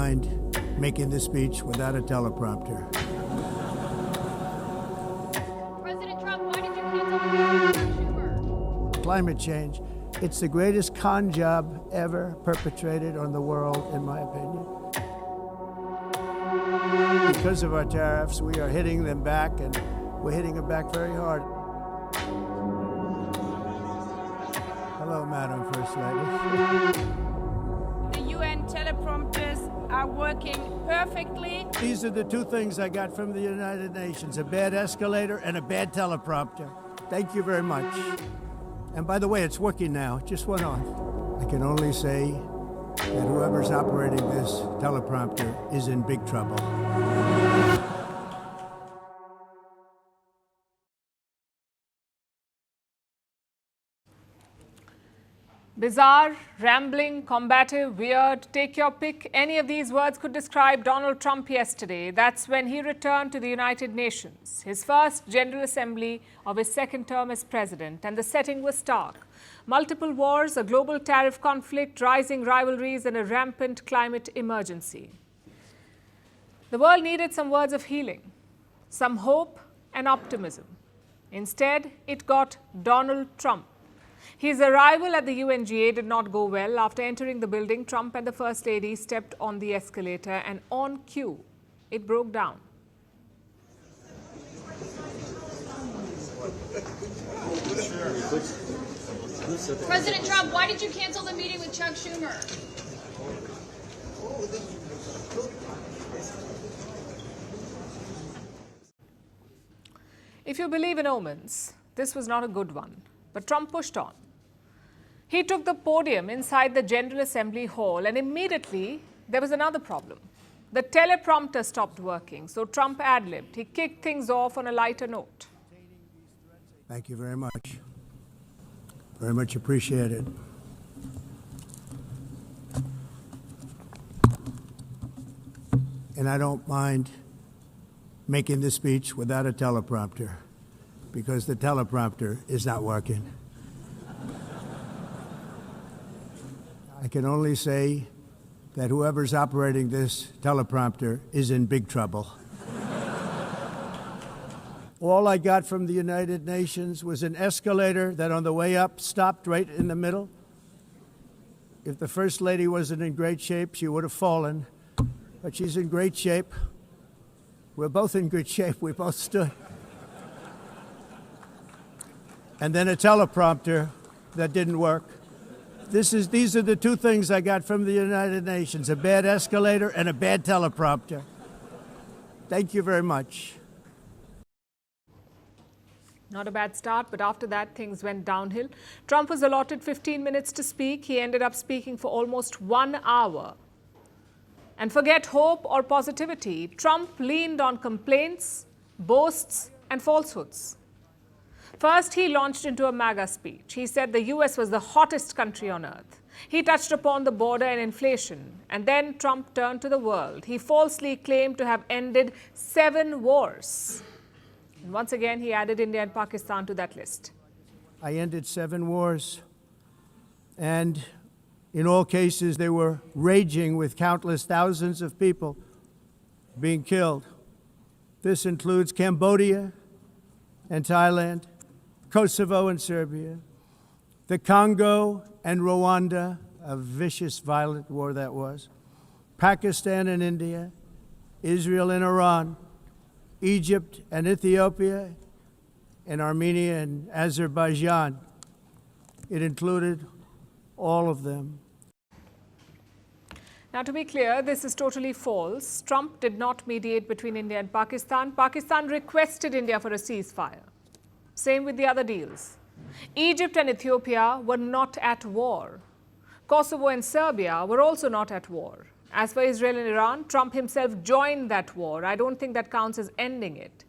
mind making this speech without a teleprompter. President Trump, why did you cancel the meeting with Chuck Schumer? Climate change, it's the greatest con job ever perpetrated on the world, in my opinion. Because of our tariffs, we are hitting them back, and we're hitting them back very hard. Hello, Madam First Lady. The UN teleprompters are working perfectly. These are the two things I got from the United Nations, a bad escalator and a bad teleprompter. Thank you very much. And by the way, it's working now. It just went on. I can only say that whoever's operating this teleprompter is in big trouble. Bizarre, rambling, combative, weird, take your pick. Any of these words could describe Donald Trump yesterday. That's when he returned to the United Nations, his first General Assembly of his second term as president, and the setting was stark. Multiple wars, a global tariff conflict, rising rivalries, and a rampant climate emergency. The world needed some words of healing, some hope and optimism. Instead, it got Donald Trump. His arrival at the UNGA did not go well. After entering the building, Trump and the First Lady stepped on the escalator, and on cue, it broke down. President Trump, why did you cancel the meeting with Chuck Schumer? If you believe in omens, this was not a good one. But Trump pushed on. He took the podium inside the General Assembly hall, and immediately there was another problem. The teleprompter stopped working, so Trump ad-libbed. He kicked things off on a lighter note. Thank you very much. Very much appreciated. And I don't mind making this speech without a teleprompter, because the teleprompter is not working. I can only say that whoever's operating this teleprompter is in big trouble. All I got from the United Nations was an escalator that on the way up stopped right in the middle. If the First Lady wasn't in great shape, she would have fallen, but she's in great shape. We're both in good shape. We both stood. And then a teleprompter that didn't work. These are the two things I got from the United Nations, a bad escalator and a bad teleprompter. Thank you very much. Not a bad start, but after that, things went downhill. Trump was allotted 15 minutes to speak. He ended up speaking for almost 1 hour. And forget hope or positivity. Trump leaned on complaints, boasts, and falsehoods. First, he launched into a MAGA speech. He said the US was the hottest country on earth. He touched upon the border and inflation. And then Trump turned to the world. He falsely claimed to have ended 7 wars. And once again, he added India and Pakistan to that list. I ended 7 wars. And in all cases, they were raging with countless thousands of people being killed. This includes Cambodia and Thailand, Kosovo and Serbia, the Congo and Rwanda, a vicious, violent war that was, Pakistan and India, Israel and Iran, Egypt and Ethiopia, and Armenia and Azerbaijan. It included all of them. Now, to be clear, this is totally false. Trump did not mediate between India and Pakistan. Pakistan requested India for a ceasefire. Same with the other deals. Egypt and Ethiopia were not at war. Kosovo and Serbia were also not at war. As for Israel and Iran, Trump himself joined that war. I don't think that counts as ending it.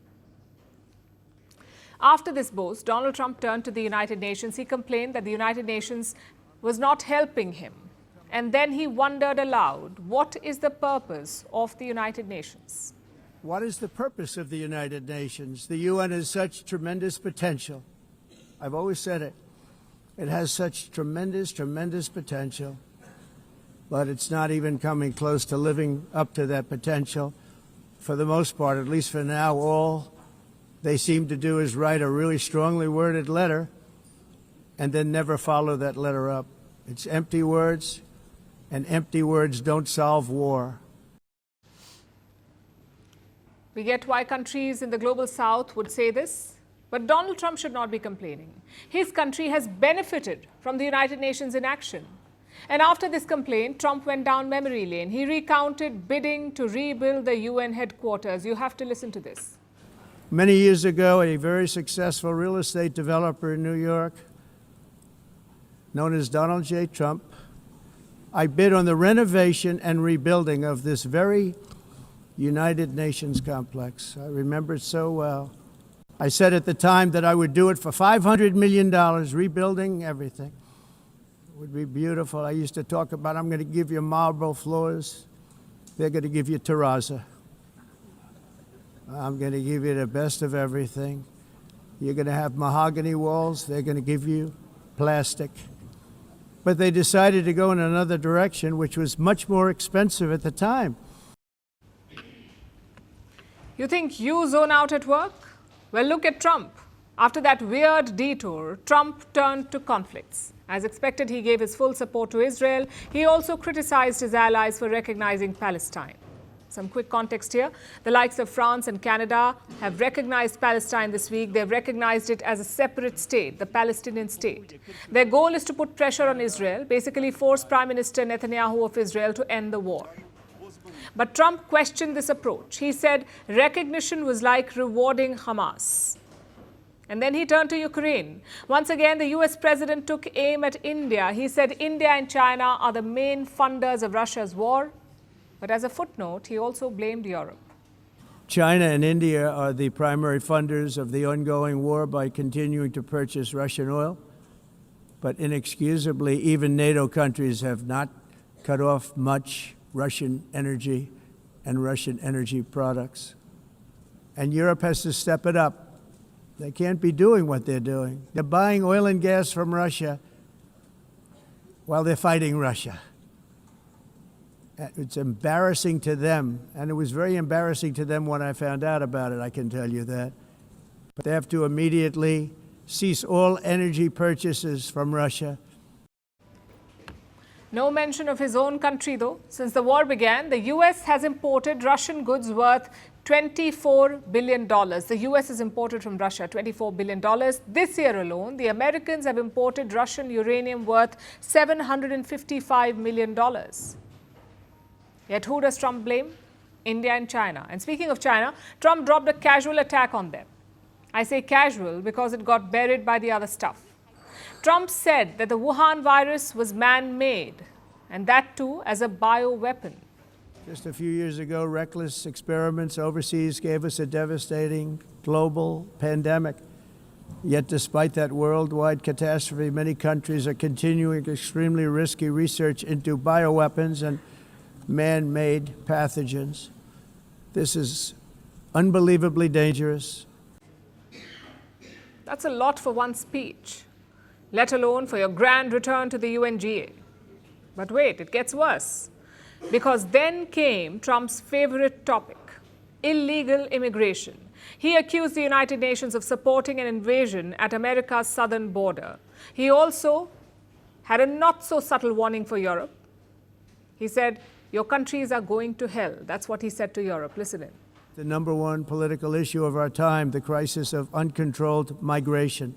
After this boast, Donald Trump turned to the United Nations. He complained that the United Nations was not helping him. And then he wondered aloud, what is the purpose of the United Nations? What is the purpose of the United Nations? The UN has such tremendous potential. I've always said it. It has such tremendous, tremendous potential. but it's not even coming close to living up to that potential. For the most part, at least for now, all they seem to do is write a really strongly worded letter and then never follow that letter up. It's empty words, and empty words don't solve war. We get why countries in the global south would say this, but Donald Trump should not be complaining. His country has benefited from the United Nations inaction. And after this complaint, Trump went down memory lane. He recounted bidding to rebuild the UN headquarters. You have to listen to this. Many years ago, a very successful real estate developer in New York, known as Donald J. Trump, I bid on the renovation and rebuilding of this very United Nations complex. I remember it so well. I said at the time that I would do it for $500 million, rebuilding everything. It would be beautiful. I used to talk about, I'm going to give you marble floors. They're going to give you terrazzo. I'm going to give you the best of everything. You're going to have mahogany walls. They're going to give you plastic. But they decided to go in another direction, which was much more expensive at the time. You think you zone out at work? Well, look at Trump. After that weird detour, Trump turned to conflicts. As expected, he gave his full support to Israel. He also criticized his allies for recognizing Palestine. Some quick context here. The likes of France and Canada have recognized Palestine this week. They've recognized it as a separate state, the Palestinian state. Their goal is to put pressure on Israel, basically force Prime Minister Netanyahu of Israel to end the war. But Trump questioned this approach. He said recognition was like rewarding Hamas. And then he turned to Ukraine. Once again, the US president took aim at India. He said India and China are the main funders of Russia's war. But as a footnote, he also blamed Europe. China and India are the primary funders of the ongoing war by continuing to purchase Russian oil. But inexcusably, even NATO countries have not cut off much Russian energy and Russian energy products. And Europe has to step it up. They can't be doing what they're doing. They're buying oil and gas from Russia while they're fighting Russia. It's embarrassing to them, and it was very embarrassing to them when I found out about it, I can tell you that. But they have to immediately cease all energy purchases from Russia. No mention of his own country, though. Since the war began, the US has imported Russian goods worth $24 billion. The US has imported from Russia $24 billion. This year alone, the Americans have imported Russian uranium worth $755 million. Yet who does Trump blame? India and China. And speaking of China, Trump dropped a casual attack on them. I say casual because it got buried by the other stuff. Trump said that the Wuhan virus was man-made, and that too as a bioweapon. Just a few years ago, reckless experiments overseas gave us a devastating global pandemic. Yet despite that worldwide catastrophe, many countries are continuing extremely risky research into bioweapons and man-made pathogens. This is unbelievably dangerous. That's a lot for one speech, let alone for your grand return to the UNGA. But wait, it gets worse. Because then came Trump's favorite topic, illegal immigration. He accused the United Nations of supporting an invasion at America's southern border. He also had a not-so-subtle warning for Europe. He said, your countries are going to hell. That's what he said to Europe. Listen in. The number one political issue of our time, the crisis of uncontrolled migration.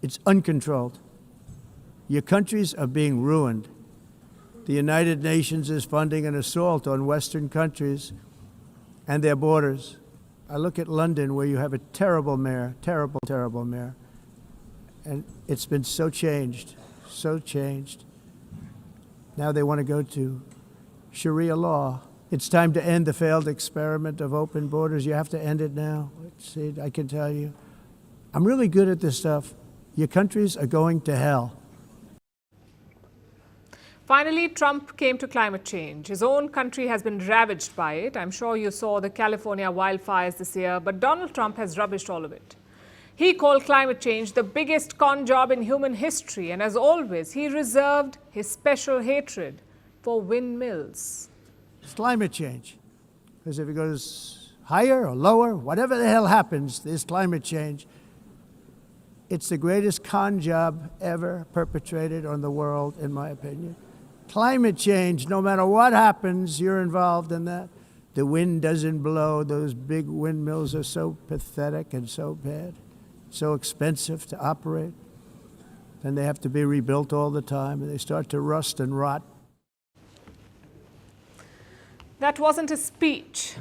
It's uncontrolled. Your countries are being ruined. The United Nations is funding an assault on Western countries and their borders. I look at London, where you have a terrible mayor, terrible mayor. And it's been so changed. Now they want to go to Sharia law. It's time to end the failed experiment of open borders. You have to end it now. See, I can tell you. I'm really good at this stuff. Your countries are going to hell. Finally, Trump came to climate change. His own country has been ravaged by it. I'm sure you saw the California wildfires this year, but Donald Trump has rubbished all of it. He called climate change the biggest con job in human history, and as always, he reserved his special hatred for windmills? It's climate change. Because if it goes higher or lower, whatever the hell happens, there's climate change. It's the greatest con job ever perpetrated on the world, in my opinion. Climate change, no matter what happens, you're involved in that. The wind doesn't blow. Those big windmills are so pathetic and so bad, so expensive to operate. And they have to be rebuilt all the time, and they start to rust and rot. That wasn't a speech.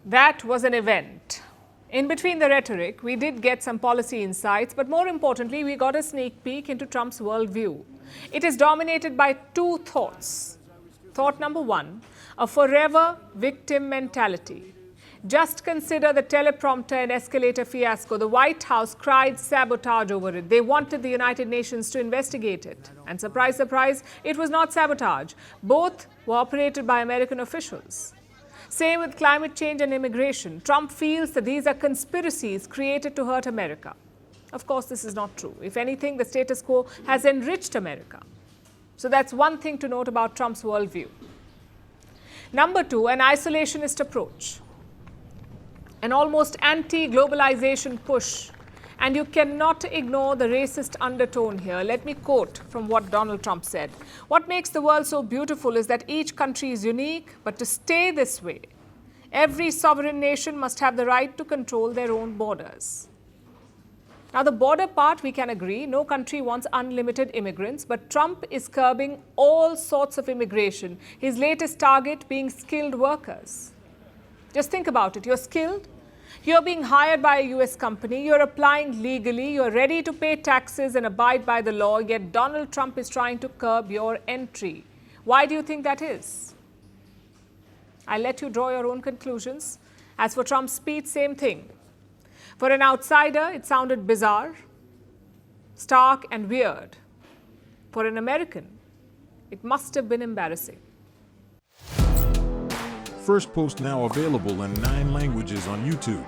That was an event. In between the rhetoric, we did get some policy insights, but more importantly, we got a sneak peek into Trump's worldview. It is dominated by two thoughts. Thought number one, a forever victim mentality. Just consider the teleprompter and escalator fiasco. The White House cried sabotage over it. They wanted the United Nations to investigate it. And surprise, surprise, it was not sabotage. Both were operated by American officials. Same with climate change and immigration. Trump feels that these are conspiracies created to hurt America. Of course, this is not true. If anything, the status quo has enriched America. So that's one thing to note about Trump's worldview. Number two, an isolationist approach. An almost anti-globalization push. And you cannot ignore the racist undertone here. Let me quote from what Donald Trump said. What makes the world so beautiful is that each country is unique, but to stay this way, every sovereign nation must have the right to control their own borders. Now, the border part, we can agree. No country wants unlimited immigrants, but Trump is curbing all sorts of immigration, his latest target being skilled workers. Just think about it. You're skilled. You're being hired by a US company, you're applying legally, you're ready to pay taxes and abide by the law, yet Donald Trump is trying to curb your entry. Why do you think that is? I'll let you draw your own conclusions. As for Trump's speech, same thing. For an outsider, it sounded bizarre, stark and weird. For an American, it must have been embarrassing. Firstpost now available in 9 languages on YouTube.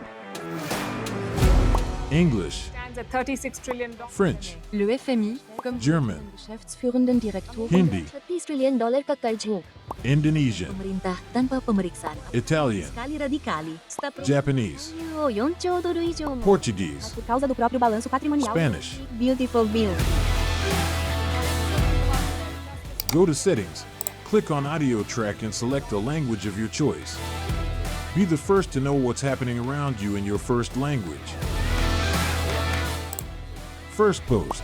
English, Stands at $36 trillion. French, Le FMI, comme German, Geschäftsführenden Direktor Hindi, $30 trillion ka karj mo. Indonesian, Pemerintah tanpa pemeriksaan. Italian, Sekali radikali. Japanese, Yon todo do idioma. Portuguese, Por causa do próprio balanço patrimonial. Spanish. Beautiful bill. Go to Settings, click on Audio Track and select the language of your choice. Be the first to know what's happening around you in your first language. Firstpost.